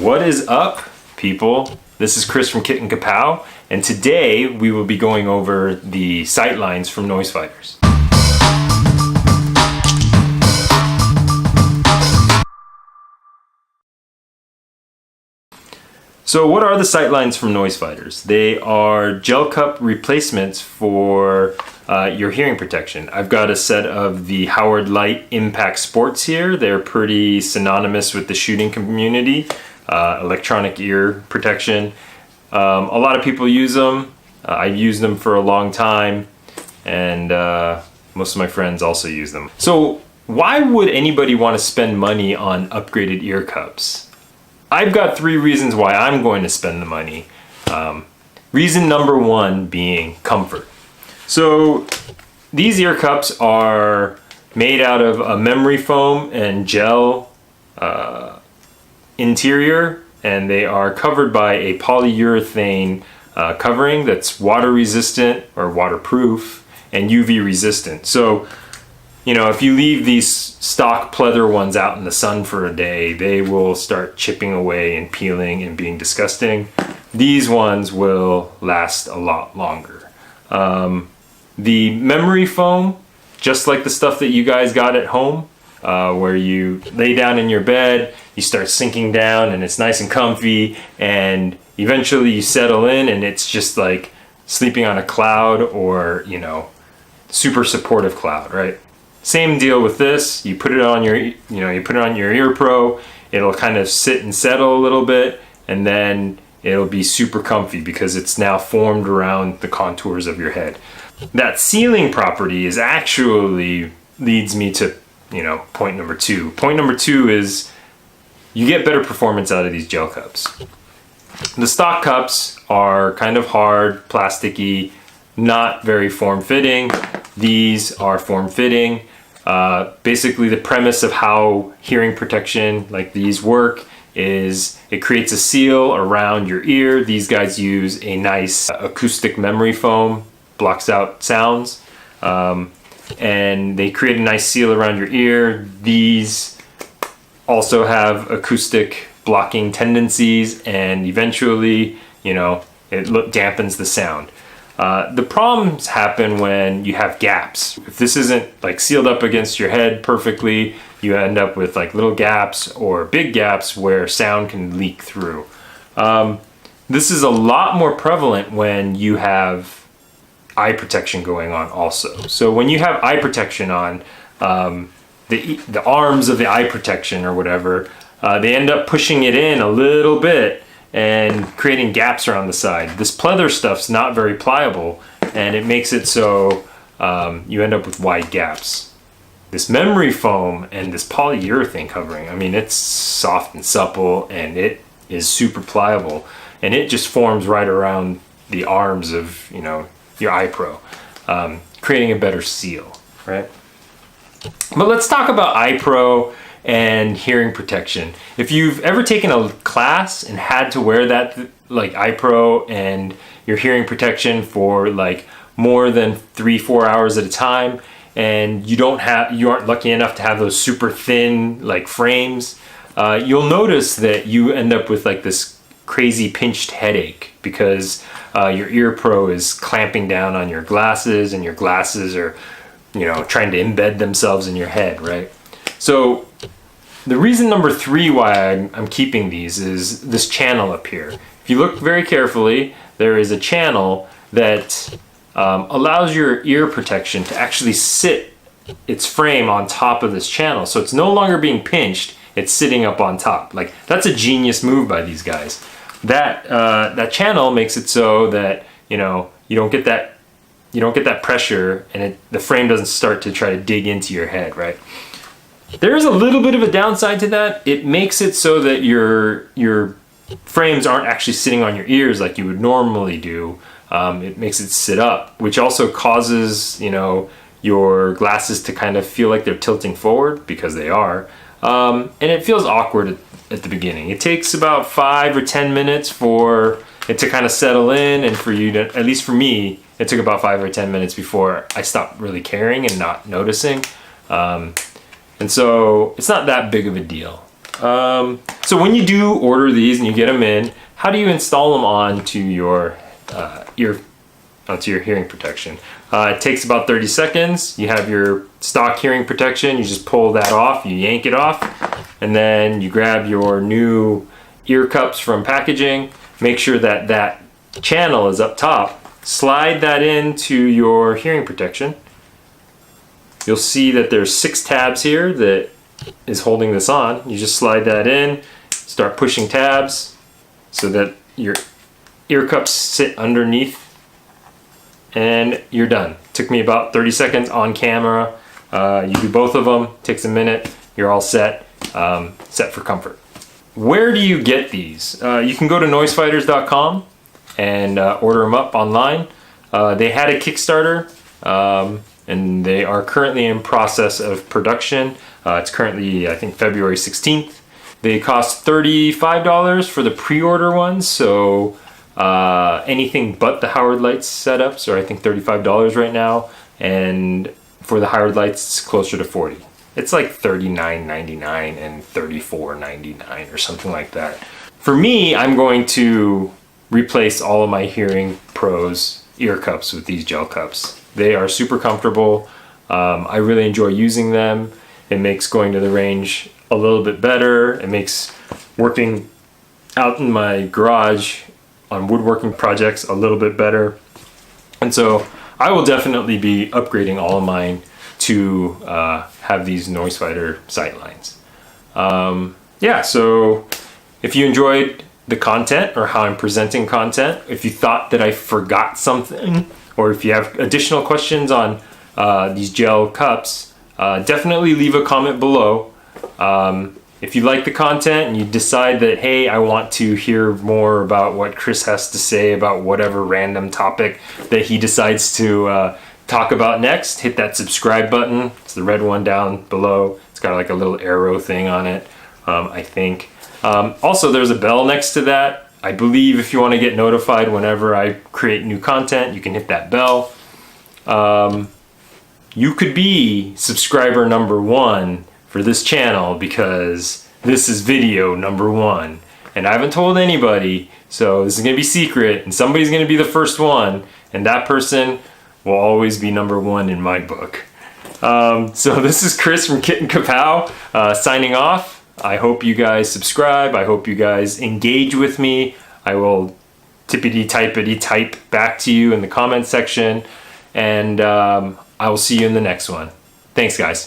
What is up, people? This is Chris from Kapow, and today we will be going over the Sightlines from Noisefighters. So what are the Sightlines from Noisefighters? They are gel cup replacements for your hearing protection. I've got a set of the Leight Impact Sports here. They're pretty synonymous with the shooting community. Electronic ear protection. A lot of people use them. I've used them for a long time, and most of my friends also use them. So why would anybody want to spend money on upgraded ear cups? I've got 3 reasons why I'm going to spend the money. Reason number 1 being comfort. So these ear cups are made out of a memory foam and gel interior, and they are covered by a polyurethane covering that's water resistant or waterproof and UV resistant. So, you know, if you leave these stock pleather ones out in the sun for a day, they will start chipping away and peeling and being disgusting. These ones will last a lot longer. The memory foam, just like the stuff that you guys got at home, where you lay down in your bed, you start sinking down and it's nice and comfy, and eventually you settle in and it's just like sleeping on a cloud, or, you know, super supportive cloud, right? Same deal with this. You put it on your, you put it on your ear pro, it'll kind of sit and settle a little bit, and then it'll be super comfy because it's now formed around the contours of your head. That sealing property is actually leads me to, point number 2. Point number 2 is you get better performance out of these gel cups. The stock cups are kind of hard, plasticky, not very form-fitting. These are form-fitting. Basically, the premise of how hearing protection like these work is it creates a seal around your ear. These guys use a nice acoustic memory foam, blocks out sounds, and they create a nice seal around your ear. These also have acoustic blocking tendencies, and eventually, it dampens the sound. The problems happen when you have gaps. If this isn't like sealed up against your head perfectly, you end up with like little gaps or big gaps where sound can leak through. This is a lot more prevalent when you have eye protection going on also. So when you have eye protection on, the arms of the eye protection or whatever, they end up pushing it in a little bit and creating gaps around the side. This pleather stuff's not very pliable, and it makes it so you end up with wide gaps. This memory foam and this polyurethane covering, I mean, it's soft and supple, and it is super pliable, and it just forms right around the arms of, your eye pro, creating a better seal, right? But let's talk about eye pro and hearing protection. If you've ever taken a class and had to wear that, like eye pro and your hearing protection for like more than 3-4 hours at a time, and you aren't lucky enough to have those super thin like frames, you'll notice that you end up with like this crazy pinched headache because your ear pro is clamping down on your glasses, and your glasses are, trying to embed themselves in your head, right? So the reason number 3 why I'm keeping these is this channel up here. If you look very carefully, there is a channel that allows your ear protection to actually sit its frame on top of this channel. So it's no longer being pinched, it's sitting up on top. Like, that's a genius move by these guys. That channel makes it so that, you don't get that pressure, and the frame doesn't start to try to dig into your head, right? There is a little bit of a downside to that. It makes it so that your frames aren't actually sitting on your ears like you would normally do. It makes it sit up, which also causes, your glasses to kind of feel like they're tilting forward, because they are. And it feels awkward at the beginning. It takes about 5 or 10 minutes for it to kind of settle in, and for you to, at least for me, it took about 5 or 10 minutes before I stopped really caring and not noticing. And so it's not that big of a deal. So when you do order these and you get them in, how do you install them onto your hearing protection? It takes about 30 seconds. You have your stock hearing protection. You just pull that off, you yank it off, and then you grab your new ear cups from packaging. Make sure that that channel is up top. Slide that into your hearing protection. You'll see that there's 6 tabs here that is holding this on. You just slide that in, start pushing tabs so that your ear cups sit underneath, and you're done. Took me about 30 seconds on camera. You do both of them, takes a minute, you're all set, set for comfort. Where do you get these? You can go to noisefighters.com and order them up online. They had a Kickstarter, and they are currently in process of production. It's currently, I think, February 16th. They cost $35 for the pre-order ones, so anything but the Howard Leights setups are, I think, $35 right now, and for the Howard Leights it's closer to $40. It's like $39.99 and $34.99 or something like that. For me, I'm going to replace all of my Hearing Pros ear cups with these gel cups. They are super comfortable. I really enjoy using them. It makes going to the range a little bit better. It makes working out in my garage on woodworking projects a little bit better. And so I will definitely be upgrading all of mine to have these Noisefighter Sightlines. Yeah, so if you enjoyed the content or how I'm presenting content, if you thought that I forgot something, or if you have additional questions on these gel cups, definitely leave a comment below. If you like the content and you decide that, hey, I want to hear more about what Chris has to say about whatever random topic that he decides to talk about next, hit that subscribe button. It's the red one down below. It's got like a little arrow thing on it, I think. Also, there's a bell next to that. I believe if you want to get notified whenever I create new content, you can hit that bell. You could be subscriber number 1 for this channel because this is video number 1. And I haven't told anybody, so this is going to be secret, and somebody's going to be the first one, and that person will always be number 1 in my book. So this is Chris from Kit and Kapow signing off. I hope you guys subscribe. I hope you guys engage with me. I will tippity-typity type back to you in the comment section. And I will see you in the next one. Thanks, guys.